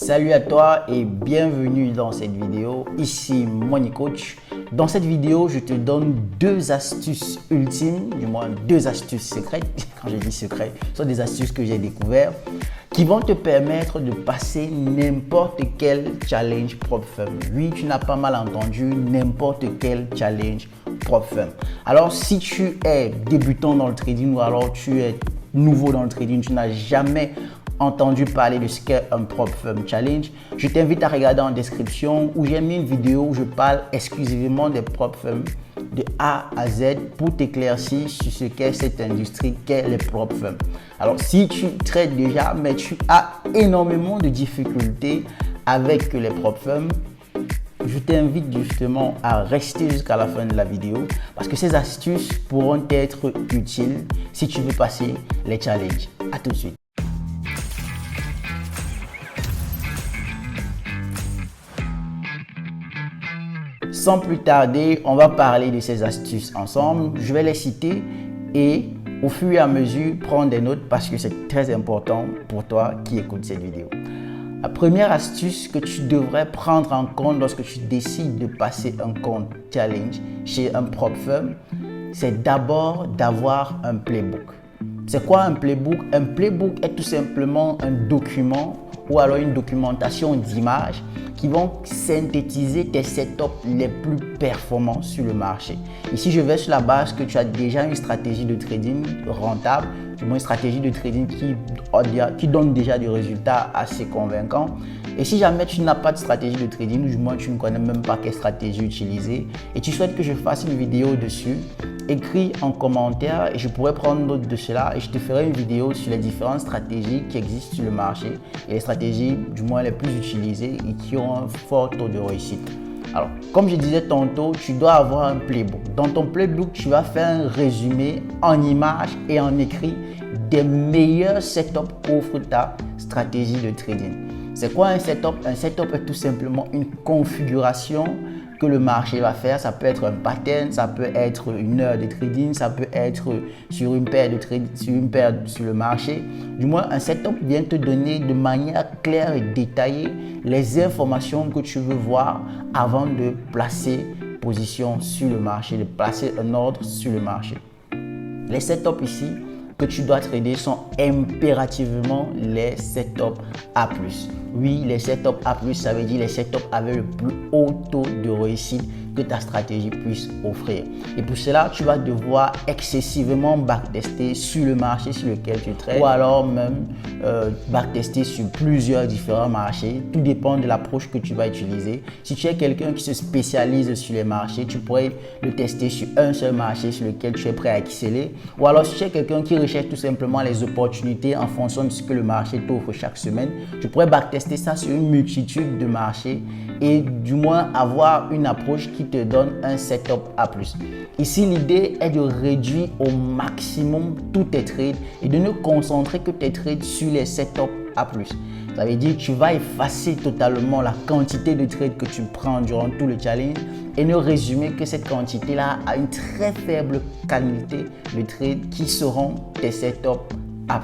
Salut à toi et bienvenue dans cette vidéo. Ici Money Coach. Dans cette vidéo, je te donne deux astuces ultimes, du moins deux astuces secrètes. Quand je dis secrètes, ce sont des astuces que j'ai découvertes qui vont te permettre de passer n'importe quel challenge Prop Firm. Oui, tu n'as pas mal entendu, n'importe quel challenge Prop Firm. Alors, si tu es débutant dans le trading ou alors tu es nouveau dans le trading, tu n'as jamais entendu parler de ce qu'est un Prop Firm Challenge, je t'invite à regarder en description où j'ai mis une vidéo où je parle exclusivement des Prop Firm de A à Z pour t'éclaircir sur ce qu'est cette industrie qu'est les Prop Firm. Alors si tu traites déjà mais tu as énormément de difficultés avec les Prop Firm, je t'invite justement à rester jusqu'à la fin de la vidéo parce que ces astuces pourront être utiles si tu veux passer les challenges. À tout de suite. Sans plus tarder, on va parler de ces astuces ensemble. Je vais les citer et au fur et à mesure, prendre des notes parce que c'est très important pour toi qui écoutes cette vidéo. La première astuce que tu devrais prendre en compte lorsque tu décides de passer un compte challenge chez un Prop Firm, c'est d'abord d'avoir un playbook. C'est quoi un playbook? Un playbook est tout simplement un document ou alors une documentation d'images qui vont synthétiser tes setups les plus performants sur le marché. Ici, je vais sur la base que tu as déjà une stratégie de trading rentable, du moins une stratégie de trading qui donne déjà des résultats assez convaincants. Et si jamais tu n'as pas de stratégie de trading, ou du moins tu ne connais même pas quelle stratégie utiliser et tu souhaites que je fasse une vidéo dessus, écris en commentaire et je pourrais prendre note de cela et je te ferai une vidéo sur les différentes stratégies qui existent sur le marché et les stratégies du moins les plus utilisées et qui ont un fort taux de réussite. Alors, comme je disais tantôt, tu dois avoir un playbook. Dans ton playbook, tu vas faire un résumé en images et en écrit des meilleurs setups qu'offre ta stratégie de trading. C'est quoi un setup? Un setup est tout simplement une configuration que le marché va faire. Ça peut être un pattern, ça peut être une heure de trading, ça peut être sur une paire de trading, sur le marché. Du moins, un setup vient te donner de manière claire et détaillée les informations que tu veux voir avant de placer position sur le marché, de placer un ordre sur le marché. Les setups ici que tu dois trader sont impérativement les setups A+. Oui, les setups A+, ça veut dire les setups avec le plus haut taux de réussite que ta stratégie puisse offrir. Et pour cela, tu vas devoir excessivement backtester sur le marché sur lequel tu trades ou alors même backtester sur plusieurs différents marchés. Tout dépend de l'approche que tu vas utiliser. Si tu es quelqu'un qui se spécialise sur les marchés, tu pourrais le tester sur un seul marché sur lequel tu es prêt à exceller. Ou alors si tu es quelqu'un qui recherche tout simplement les opportunités en fonction de ce que le marché t'offre chaque semaine, tu pourrais backtester ça sur une multitude de marchés et du moins avoir une approche qui te donne un setup A+. Ici, l'idée est de réduire au maximum tous tes trades et de ne concentrer que tes trades sur les setups A+. Ça veut dire que tu vas effacer totalement la quantité de trades que tu prends durant tout le challenge et ne résumer que cette quantité-là à une très faible qualité de trades qui seront tes setups A+.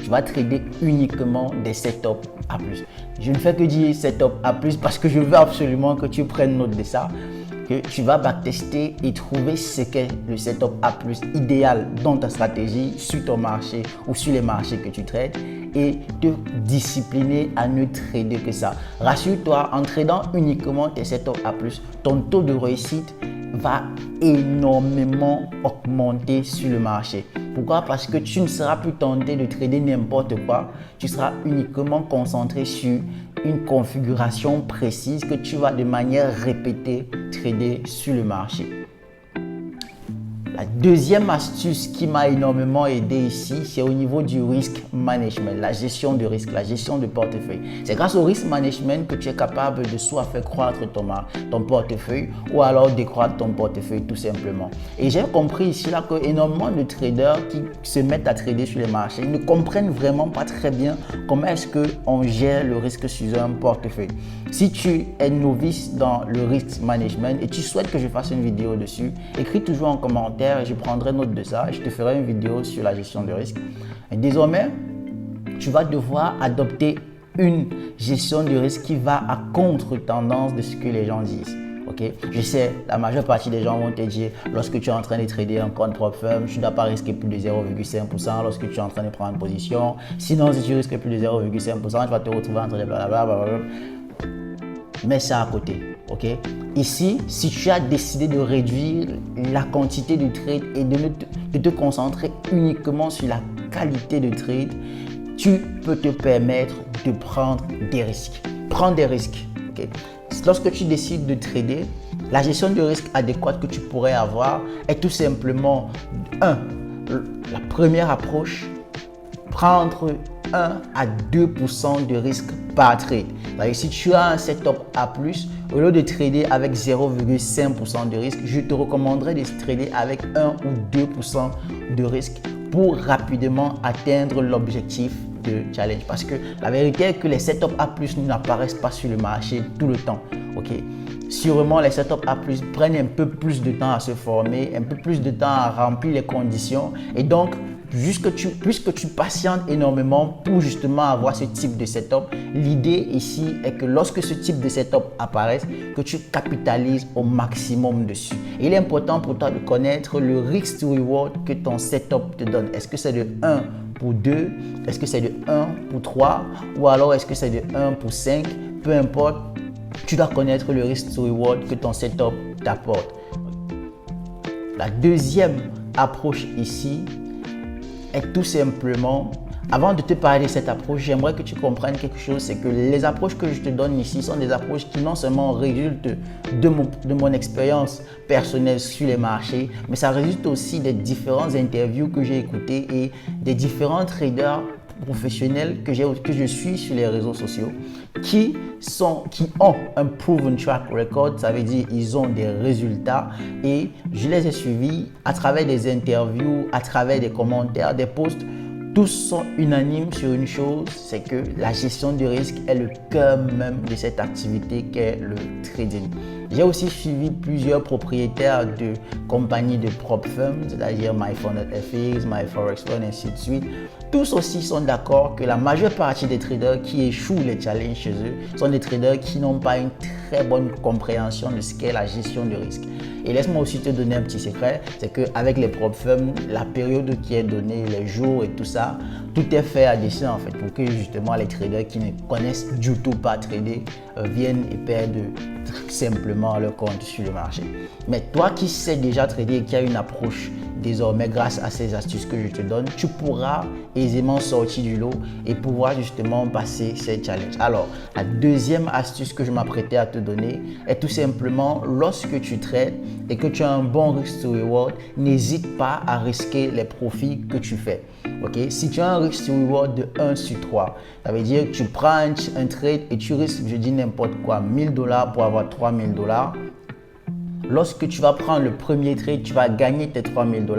Tu vas trader uniquement des setups A+. Je ne fais que dire setup A+, parce que je veux absolument que tu prennes note de ça, que tu vas backtester et trouver ce qu'est le setup A+ idéal dans ta stratégie sur ton marché ou sur les marchés que tu trades et te discipliner à ne trader que ça. Rassure-toi, en tradant uniquement tes setups A+, ton taux de réussite va énormément augmenter sur le marché. Pourquoi? Parce que tu ne seras plus tenté de trader n'importe quoi. Tu seras uniquement concentré sur une configuration précise que tu vas de manière répétée trader sur le marché. La deuxième astuce qui m'a énormément aidé ici, c'est au niveau du risk management, la gestion de risque, la gestion de portefeuille. C'est grâce au risk management que tu es capable de soit faire croître ton portefeuille ou alors décroître ton portefeuille tout simplement. Et j'ai compris ici là que énormément de traders qui se mettent à trader sur les marchés ne comprennent vraiment pas très bien comment est-ce qu'on gère le risque sur un portefeuille. Si tu es novice dans le risk management et tu souhaites que je fasse une vidéo dessus, écris toujours en commentaire et je prendrai note de ça et je te ferai une vidéo sur la gestion de risque. Et désormais, tu vas devoir adopter une gestion de risque qui va à contre-tendance de ce que les gens disent. Okay? Je sais, la majeure partie des gens vont te dire, lorsque tu es en train de trader un compte propre firm, tu ne dois pas risquer plus de 0,5% lorsque tu es en train de prendre position. Sinon, si tu risques plus de 0,5%, tu vas te retrouver en train de blablabla. Mets ça à côté. Okay? Ici, si tu as décidé de réduire la quantité de trade et de te concentrer uniquement sur la qualité de trade, tu peux te permettre de prendre des risques. Prends des risques. Okay? Lorsque tu décides de trader, la gestion de risque adéquate que tu pourrais avoir est tout simplement la première approche, prendre 1 à 2% de risque par trade. Donc, si tu as un setup A+, au lieu de trader avec 0,5% de risque, je te recommanderais de trader avec 1 ou 2% de risque pour rapidement atteindre l'objectif de challenge. Parce que la vérité est que les setups A+, n'apparaissent pas sur le marché tout le temps. Okay? Sûrement, les setups A+, prennent un peu plus de temps à se former, un peu plus de temps à remplir les conditions. Et donc, puisque tu patientes énormément pour justement avoir ce type de setup, l'idée ici est que lorsque ce type de setup apparaisse, que tu capitalises au maximum dessus. Et il est important pour toi de connaître le risk to reward que ton setup te donne. Est-ce que c'est de 1 pour 2? Est-ce que c'est de 1 pour 3? Ou alors est-ce que c'est de 1 pour 5? Peu importe, tu dois connaître le risk to reward que ton setup t'apporte. La deuxième approche ici est tout simplement, avant de te parler de cette approche, j'aimerais que tu comprennes quelque chose, c'est que les approches que je te donne ici sont des approches qui non seulement résultent de mon expérience personnelle sur les marchés, mais ça résulte aussi des différentes interviews que j'ai écoutées et des différents traders professionnels que je suis sur les réseaux sociaux qui ont un proven track record, ça veut dire ils ont des résultats et je les ai suivis à travers des interviews, à travers des commentaires, des posts. Tous sont unanimes sur une chose, c'est que la gestion du risque est le cœur même de cette activité qu'est le trading. J'ai aussi suivi plusieurs propriétaires de compagnies de prop firms, c'est-à-dire MyFundedFX, MyForexOne, ainsi de suite. Tous aussi sont d'accord que la majeure partie des traders qui échouent les challenges chez eux sont des traders qui n'ont pas une très bonne compréhension de ce qu'est la gestion de risque. Et laisse-moi aussi te donner un petit secret, c'est qu'avec les prop firms, la période qui est donnée, les jours et tout ça, tout est fait à dessein en fait pour que justement les traders qui ne connaissent du tout pas trader viennent et perdent simplement leur compte sur le marché. Mais toi qui sais déjà trader et qui a une approche désormais grâce à ces astuces que je te donne, tu pourras aisément sortir du lot et pouvoir justement passer ces challenges. Alors, la deuxième astuce que je m'apprêtais à te donner est tout simplement lorsque tu trades et que tu as un bon risk to reward, n'hésite pas à risquer les profits que tu fais. Okay? Si tu as un risk to reward de 1 sur 3, ça veut dire que tu prends un trade et tu risques, je dis n'importe quoi, $1000 pour avoir $3000. Lorsque tu vas prendre le premier trade, tu vas gagner tes $3000.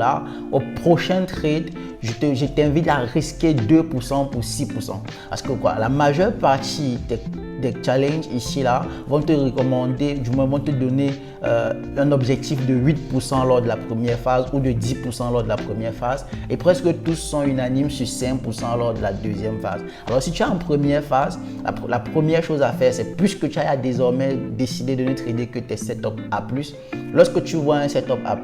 Au prochain trade, je t'invite à risquer 2% pour 6%. Parce que quoi, la majeure partie des challenges ici là vont te recommander, du moins vont te donner un objectif de 8% lors de la première phase ou de 10% lors de la première phase et presque tous sont unanimes sur 5% lors de la deuxième phase. Alors si tu es en première phase, la première chose à faire c'est puisque tu as désormais décidé de ne trader que tes setups A+, lorsque tu vois un setup A+,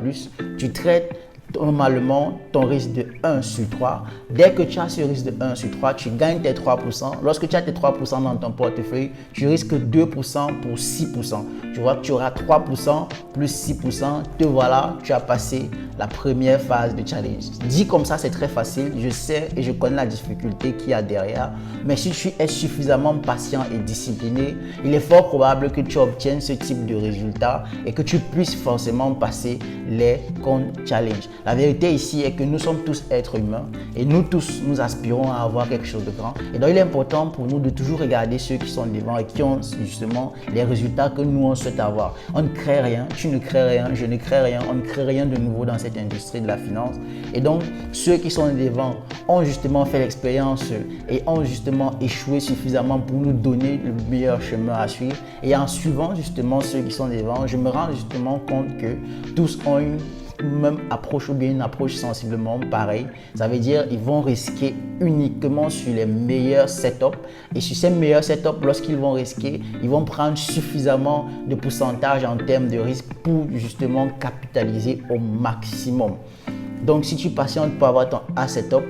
tu traites normalement ton risque de 1 sur 3. Dès que tu as ce risque de 1 sur 3, tu gagnes tes 3%. Lorsque tu as tes 3% dans ton portefeuille, tu risques 2% pour 6%. Tu vois que tu auras 3% plus 6%. Te voilà, tu as passé la première phase de challenge. Dit comme ça, c'est très facile. Je sais et je connais la difficulté qu'il y a derrière. Mais si tu es suffisamment patient et discipliné, il est fort probable que tu obtiennes ce type de résultat et que tu puisses forcément passer les comptes challenge. La vérité ici est que nous sommes tous êtres humains et nous tous, nous aspirons à avoir quelque chose de grand. Et donc, il est important pour nous de toujours regarder ceux qui sont devant et qui ont justement les résultats que nous, on souhaite avoir. On ne crée rien, tu ne crées rien, je ne crée rien, on ne crée rien de nouveau dans cette industrie de la finance. Et donc, ceux qui sont devant ont justement fait l'expérience et ont justement échoué suffisamment pour nous donner le meilleur chemin à suivre. Et en suivant justement ceux qui sont devant, je me rends justement compte que tous ont une même approche ou bien une approche sensiblement pareille. Ça veut dire ils vont risquer uniquement sur les meilleurs setups et sur ces meilleurs setups, lorsqu'ils vont risquer, ils vont prendre suffisamment de pourcentage en termes de risque pour justement capitaliser au maximum. Donc si tu patientes pour avoir ton A setup,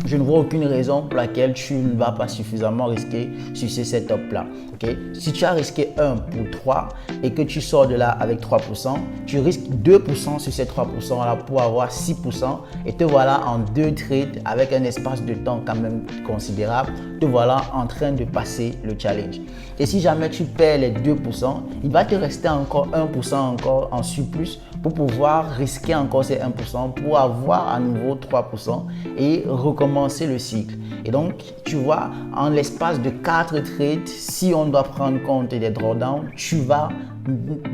je ne vois aucune raison pour laquelle tu ne vas pas suffisamment risquer sur ces setups-là. Okay? Si tu as risqué 1 pour 3 et que tu sors de là avec 3%, tu risques 2% sur ces 3%-là pour avoir 6% et te voilà en 2 trades avec un espace de temps quand même considérable. Te voilà en train de passer le challenge. Et si jamais tu perds les 2%, il va te rester encore 1% encore en surplus pour pouvoir risquer encore ces 1% pour avoir à nouveau 3% et recommencer le cycle. Et donc, tu vois, en l'espace de 4 trades, si on doit prendre compte des drawdowns, tu vas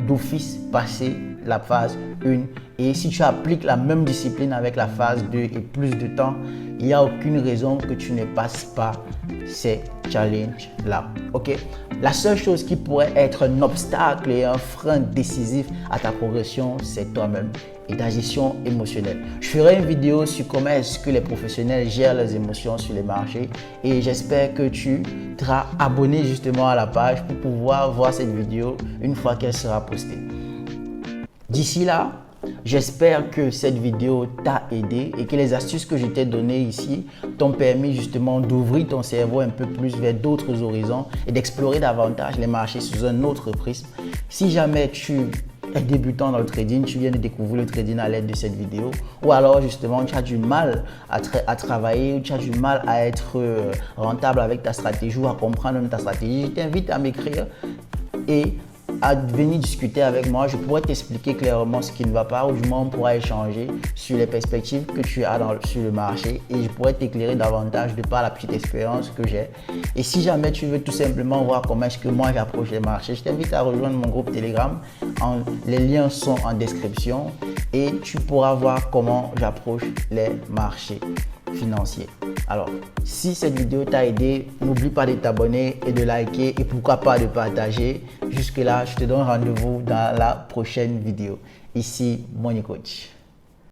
d'office passer la phase 1. Et si tu appliques la même discipline avec la phase 2 et plus de temps, il n'y a aucune raison que tu ne passes pas ces challenges-là. Ok? La seule chose qui pourrait être un obstacle et un frein décisif à ta progression, c'est toi-même et ta gestion émotionnelle. Je ferai une vidéo sur comment est-ce que les professionnels gèrent leurs émotions sur les marchés et j'espère que tu seras abonné justement à la page pour pouvoir voir cette vidéo une fois qu'elle sera postée. D'ici là, j'espère que cette vidéo t'a aidé et que les astuces que je t'ai données ici t'ont permis justement d'ouvrir ton cerveau un peu plus vers d'autres horizons et d'explorer davantage les marchés sous un autre prisme. Si jamais tu es débutant dans le trading, tu viens de découvrir le trading à l'aide de cette vidéo ou alors justement tu as du mal à travailler ou tu as du mal à être rentable avec ta stratégie ou à comprendre ta stratégie, je t'invite à m'écrire et à venir discuter avec moi. Je pourrais t'expliquer clairement ce qui ne va pas ou du moins on pourra échanger sur les perspectives que tu as sur le marché et je pourrais t'éclairer davantage de par la petite expérience que j'ai. Et si jamais tu veux tout simplement voir comment est-ce que moi j'approche les marchés, je t'invite à rejoindre mon groupe Telegram. Les liens sont en description et tu pourras voir comment j'approche les marchés financiers. Alors, si cette vidéo t'a aidé, n'oublie pas de t'abonner et de liker et pourquoi pas de partager. Jusque là, je te donne rendez-vous dans la prochaine vidéo. Ici, Money Coach.